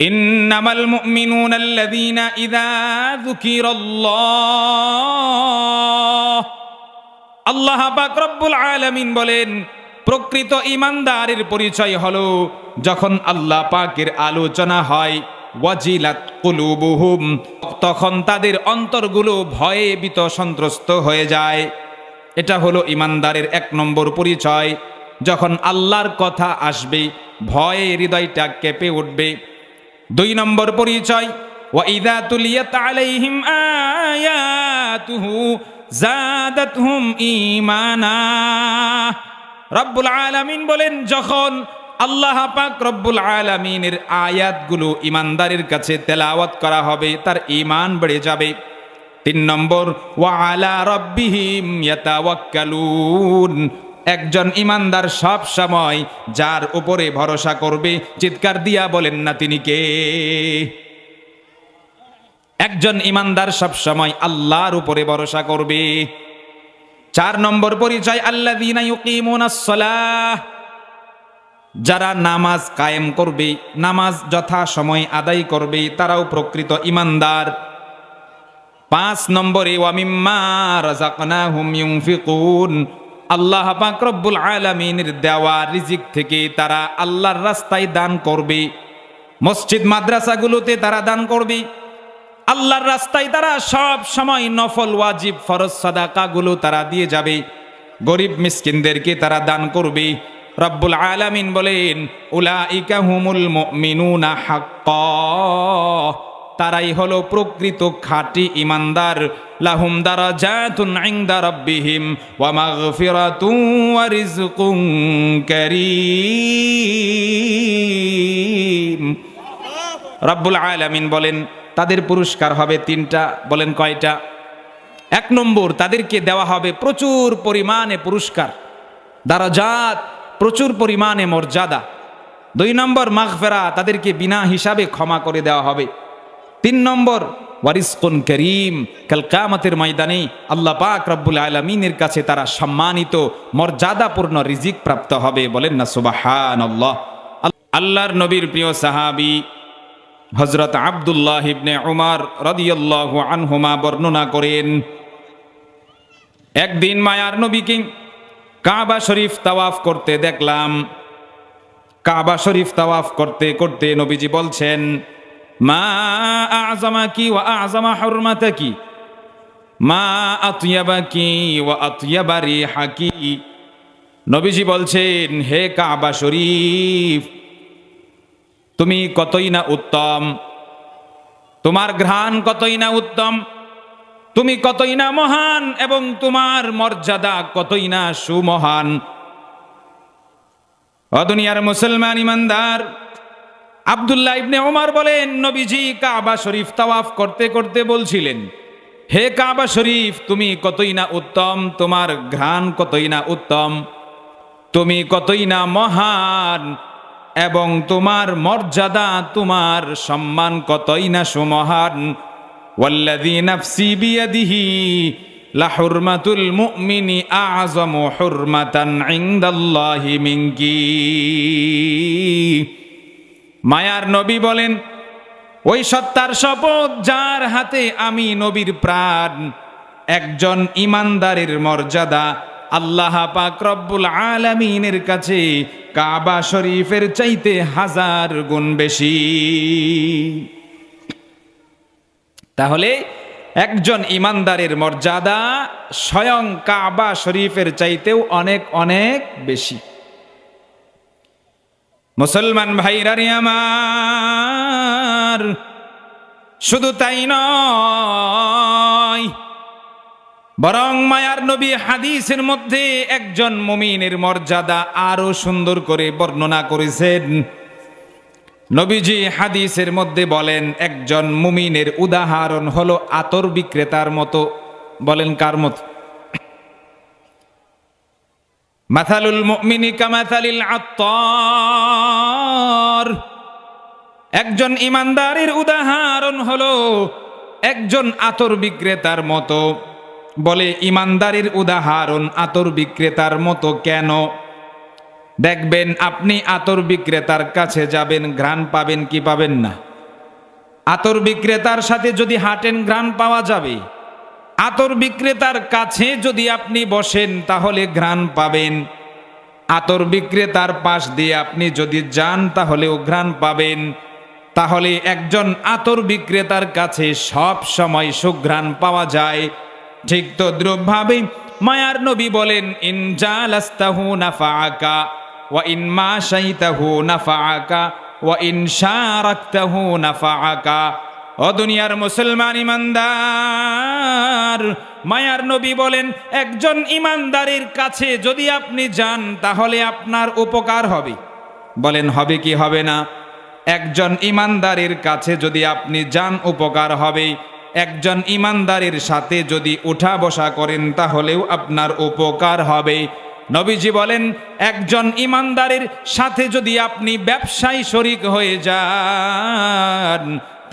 ইন্নামাল মুমিনুনা আল্লাযীনা ইযা যুকিরাল্লাহ, আল্লাহ পাক রব্বুল আলামিন বলেন প্রকৃত ঈমানদারের পরিচয় হলো যখন আল্লাহ পাকের আলোচনা হয়, ওয়াজিলাত কুলুবুহুম, তখন তাদের অন্তরগুলো ভয়ে ভীত সন্ত্রস্ত হয়ে যায়। এটা হলো ঈমানদারের 1 নম্বর পরিচয়। যখন আল্লাহর কথা আসবে ভয়ে হৃদয়টা কেঁপে উঠবে। 2 নম্বর পরিচয়, ওয়া ইযা তুলিয়াত আলাইহিম আয়াতুহু যাদাতহুম ঈমানা। রব্বুল আলামিন বলেন যখন আল্লাহ পাক রব্বুল আলামিনের আয়াতগুলো ঈমানদারের কাছে তেলাওয়াত করা হবে তার ঈমান বেড়ে যাবে। 3 নম্বর, ওয়া আলা রাব্বিহিম ইয়াতাওয়াক্কালুন, একজন ঈমানদার সব সময় যার উপরে ভরসা করবে, চিৎকার দিয়া বলেন না তিনি কে? একজন ঈমানদার সব সময় আল্লাহর উপরে ভরসা করবে। 4 নম্বর পরিচয়, আল্লাযীনা ইউকিমুনাস সালাহ, যারা নামাজ কায়েম করবে, নামাজ যথা সময় আদায় করবে, তারাও প্রকৃত ঈমানদার। 5 নম্বরে, ওয়া মিম্মা রাযাকনাহুম ইউনফিকুন, আল্লাহ পাক রব্বুল আলামিনের দেওয়া রিজিক থেকে তারা আল্লাহর রাস্তায় দান করবে। মসজিদ মাদ্রাসাগুলোতে তারা দান করবে, আল্লাহর রাস্তায় তারা সব সময় নফল ওয়াজিব ফরজ সাদাকাগুলো তারা দিয়ে যাবে, গরিব মিসকিনদেরকে তারা দান করবে। রব্বুল আলামিন বলেন উলাইকা হুমুল মুমিনুনা হাক্কা, তারাই হলো প্রকৃত খাঁটি ঈমানদার। লাহুম দারাজাতুন ইনদা রাব্বিহিম ওয়া মাগফিরাতুন ওয়া রিজকুন কারীম। রব্বুল আলামিন বলেন তাদের পুরস্কার হবে 3টা। বলেন কয়টা? 1 নম্বর, তাদেরকে দেওয়া হবে প্রচুর পরিমাণে পুরস্কার, দারাজাত, প্রচুর পরিমাণে মর্যাদা। 2 নম্বর, মাগফিরা, তাদেরকে বিনা হিসাবে ক্ষমা করে দেওয়া হবে। 3 নম্বর, ওয়ারিজকুন কারীম, কাল কিয়ামতের ময়দানে আল্লাহ পাক রব্বুল আলামিনের কাছে তারা সম্মানিত মর্যাদাপূর্ণ রিজিক প্রাপ্ত হবে। বলেন না সুবহানাল্লাহ। আল্লাহর নবীর প্রিয় সাহাবী হযরত আব্দুল্লাহ ইবনে উমর রাদিয়াল্লাহু আনহুমা বর্ণনা করেন, একদিন মায়ার নবীকে কাবা শরীফ তাওয়াফ করতে দেখলাম। কাবা শরীফ তাওয়াফ করতে করতে নবীজি বলছেন, মা আ'যামাকি ওয়া আ'যামা হুরমাতাকি, মা আতয়াবাকি ওয়া আতয়াবা রিহাকি। নবীজি বলছেন, হে কাবা শরীফ, তুমি কতই না উত্তম, তোমার ঘ্রাণ কতই না উত্তম, তুমি কতই না মহান এবং তোমার মর্যাদা কতই না সুমহান। ও দুনিয়ার মুসলমান ঈমানদার, আব্দুল্লাহ ইবনে উমর বলেন নবীজি কাবা শরীফ তাওয়াফ করতে করতে বলছিলেন, হে কাবা শরীফ, তুমি কতই না উত্তম, তোমার ঘ্রাণ কতই না উত্তম, তুমি কতই না মহান এবং তোমার মর্যাদা, তোমার সম্মান কতই না সুমহান। ওয়াল্লাযী নাফসি বিয়াদিহি লাহুরমাতুল মুমিনি আ'যামু হুরমাতান ইনদাল্লাহি মিনকি। মায়ার নবী বলেন, ওই সত্তার শপথ যার হাতে আমি নবীর প্রাণ, একজন ঈমানদারের মর্যাদা আল্লাহ পাক রব্বুল আলামিনের কাছে কাবা শরীফের চাইতে 1000 গুণ বেশি। তাহলে একজন ঈমানদারের মর্যাদা স্বয়ং কাবা শরীফের চাইতেও অনেক অনেক বেশি। মুসলমান ভাইরা রে আমার, শুধু তাই নয়, বরং মায়ার নবী হাদিসের মধ্যে একজন মুমিনের মর্যাদা আরো সুন্দর করে বর্ণনা করেছেন। নবীজি হাদিসের মধ্যে বলেন, একজন মুমিনের উদাহরণ হলো আতর বিক্রেতার মতো। বলেন কার মতো? মাথালুল মুমিনি কামাথালিল আত্তার, একজন ঈমানদারের উদাহরণ হলো একজন আতর বিক্রেতার মতো। বলে ঈমানদারের উদাহরণ আতর বিক্রেতার মতো কেন? দেখবেন আপনি আতর বিক্রেতার কাছে যাবেন, ঘ্রাণ পাবেন কি পাবেন না? আতর বিক্রেতার সাথে যদি হাঁটেন ঘ্রাণ পাওয়া যাবে, আতর বিক্রেতার কাছে যদি আপনি বসেন তাহলে ঘ্রাণ পাবেন, আতর বিক্রেতার পাশ দিয়ে আপনি যদি যান তাহলেও ঘ্রাণ পাবেন। তাহলে একজন আতর বিক্রেতার কাছে সব সময় সুঘ্রাণ পাওয়া যায়। ঠিক তদ্রূপভাবে মায়ার নবী বলেন, ইন জালাস্তাহু নাফাআকা ওয়া ইন মাশাইতাহু নাফাআকা ওয়া ইন শারাকতাহু নাফাআকা। ও দুনিয়ার মুসলমান ইমানদার, মায়ার নবী বলেন একজন ইমানদারের কাছে যদি আপনি যান তাহলে আপনার উপকার হবে। বলেন হবে কি হবে না? একজন ইমানদারের কাছে যদি আপনি যান উপকার হবে। একজন ইমানদারের সাথে যদি উঠা বসা করেন তাহলেও আপনার উপকার হবে। নবীজি বলেন একজন ইমানদারের সাথে যদি আপনি ব্যবসায় শরীক হয়ে যান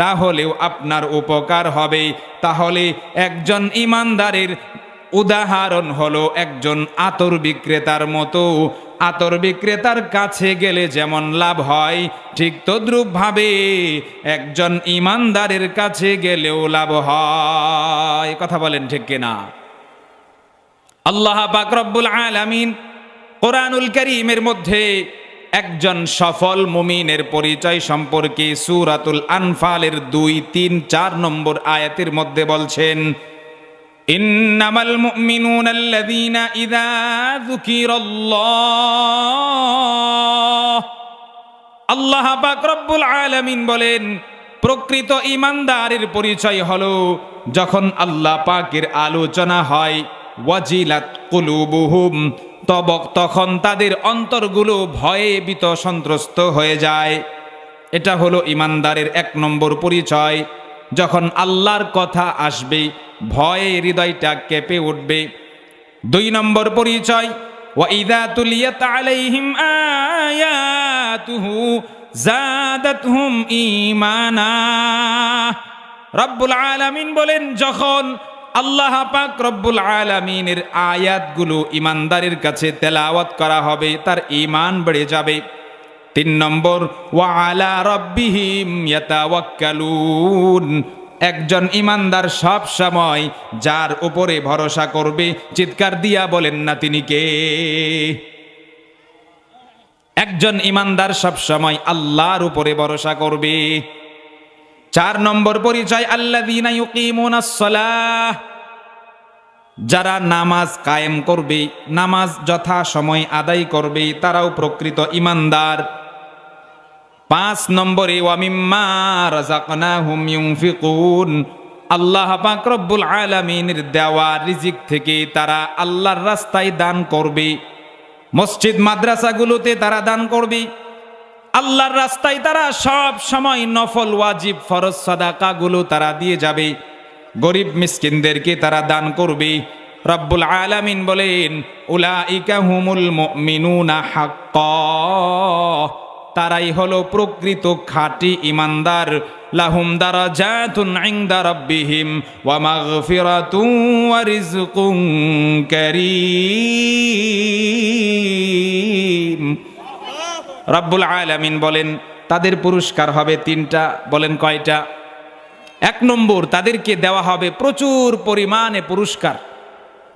তাহলেও আপনার উপকার হবে। তাহলে একজন ইমানদারের উদাহরণ হলো একজন আতর বিক্রেতার মতো। আতর বিক্রেতার কাছে গেলে যেমন লাভ হয়, ঠিক তদ্রূপভাবে একজন ইমানদারের কাছে গেলেও লাভ হয়। কথা বলেন ঠিক কিনা? আল্লাহ পাক রব্বুল আলামিন কোরআনুল কারীমের মধ্যে একজন সফল মুমিনের পরিচয় সম্পর্কে সূরাতুল আনফালের 2, 3, 4 নম্বর আয়াতের মধ্যে বলছেন, ইন্নামাল মুমিনুনা আল্লাযীনা ইযা যুকিরাল্লাহ। আল্লাহ পাক রব্বুল আলামিন বলেন প্রকৃত ঈমানদারের পরিচয় হলো যখন আল্লাহ পাকের আলোচনা হয়, ওয়াজিলাত কুলুবুহুম, তখন তাদের অন্তরগুলো ভয়ে ভীত সন্ত্রস্ত হয়ে যায়। এটা হলো ঈমানদারের 1 নম্বর পরিচয়। যখন আল্লাহর কথা আসবে ভয়ে হৃদয়টা কেঁপে উঠবে। 2 নম্বর পরিচয়, ওয়া ইযা তুলিয়াত আলাইহিম আয়াতুহু যাদাতহুম ঈমানা। রব্বুল আলামিন বলেন যখন আল্লাহ পাক রব্বুল আলামিনের আয়াতগুলো ঈমানদারের কাছে তেলাওয়াত করা হবে তার ঈমান বেড়ে যাবে। 3 নম্বর, ওয়া আলা রাব্বিহিম ইয়াতাওয়াক্কালুন। একজন ঈমানদার সব সময় যার উপরে ভরসা করবে, চিৎকার দিয়া বলেন না তিনি কে? একজন ঈমানদার সব সময় আল্লাহর উপরে ভরসা করবে। 4 নম্বর পরিচয়, আল্লাযীনা ইউকিমুনাস সালাহ। যারা নামাজ কায়েম করবে, নামাজ যথা সময় আদায় করবে, তারাও প্রকৃত ঈমানদার। 5 নম্বরে, ওয়া মিম্মা রাযাকনাহুম ইউনফিকুন। আল্লাহ পাক রব্বুল আলামিনের দেওয়া রিজিক থেকে তারা আল্লাহর রাস্তায় দান করবে। মসজিদ মাদ্রাসাগুলোতে তারা দান করবে। আল্লাহর রাস্তায় তারা সব সময় নফল ওয়াজিব ফরজ সাদাকাগুলো তারা দিয়ে যাবে। গরিব মিসকিনদেরকে তারা দান করবে। রব্বুল আলামিন বলেন উলাইকা হুমুল মুমিনুনা হাক্কা। তারাই হলো প্রকৃত খাঁটি ঈমানদার। লাহুম দারাজাতুন ইনদা রাব্বিহিম ওয়া মাগফিরাতুন ওয়া রিজকুন কারীম। রব্বুল আলামিন বলেন তাদের পুরস্কার হবে 3টা। বলেন কয়টা? 1 নম্বর, তাদেরকে দেওয়া হবে প্রচুর পরিমাণে পুরস্কার,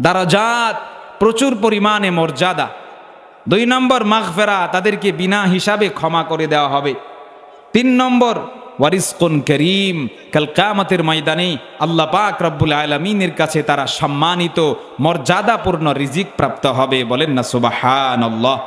দারাজাত, প্রচুর পরিমাণে মর্যাদা। 2 নম্বর, মাগফিরা, তাদেরকে বিনা হিসাবে ক্ষমা করে দেওয়া হবে। 3 নম্বর, ওয়ারিজকুন কারীম, কাল কিয়ামতের ময়দানে আল্লাহ পাক রব্বুল আলামিনের কাছে তারা সম্মানিত মর্যাদাপূর্ণ রিজিক প্রাপ্ত হবে। বলেন না সুবহানাল্লাহ।